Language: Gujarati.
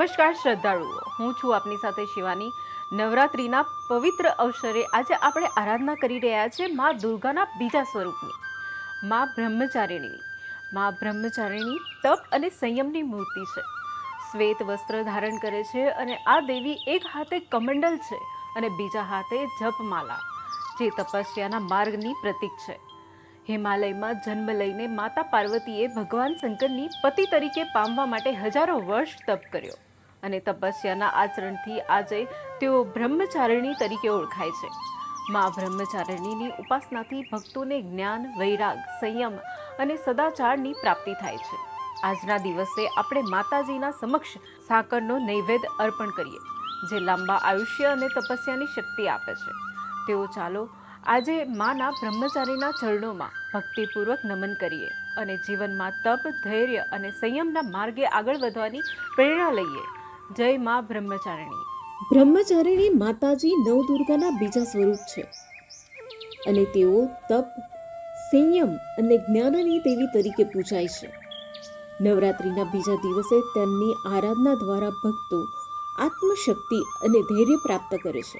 નમસ્કાર શ્રદ્ધાળુઓ, હું છું આપની સાથે શિવાની. નવરાત્રિના પવિત્ર અવસરે આજે આપણે આરાધના કરી રહ્યા છીએ મા દુર્ગાના બીજા સ્વરૂપની, મા બ્રહ્મચારિણી. મા બ્રહ્મચારિણી તપ અને સંયમની મૂર્તિ છે. શ્વેત વસ્ત્ર ધારણ કરે છે અને આ દેવી એક હાથે કમંડલ છે અને બીજા હાથે જપમાલા, જે તપસ્યાના માર્ગની પ્રતીક છે. હિમાલયમાં જન્મ લઈને માતા પાર્વતીએ ભગવાન શંકરની પતિ તરીકે પામવા માટે હજારો વર્ષ તપ કર્યો અને તપસ્યાના આચરણથી આજે તેઓ બ્રહ્મચારિણી તરીકે ઓળખાય છે. મા બ્રહ્મચારિણીની ઉપાસનાથી ભક્તોને જ્ઞાન, વૈરાગ, સંયમ અને સદાચારની પ્રાપ્તિ થાય છે. આજના દિવસે આપણે માતાજીના સમક્ષ સાકરનો નૈવેદ્ય અર્પણ કરીએ, જે લાંબા આયુષ્ય અને તપસ્યાની શક્તિ આપે છે. તેઓ ચાલો આજે માના બ્રહ્મચારીના ચરણોમાં ભક્તિપૂર્વક નમન કરીએ અને જીવનમાં તપ, ધૈર્ય અને સંયમના માર્ગે આગળ વધવાની પ્રેરણા લઈએ. જય મા બ્રહ્મચારિણી. બ્રહ્મચારિણી માતાજી નવદુર્ગાના બીજા સ્વરૂપ છે અને તેઓ તપ, સંયમ અને જ્ઞાનની દેવી તરીકે પૂજાય છે. નવરાત્રિના બીજા દિવસે તેમની આરાધના દ્વારા ભક્તો આત્મશક્તિ અને ધૈર્ય પ્રાપ્ત કરે છે.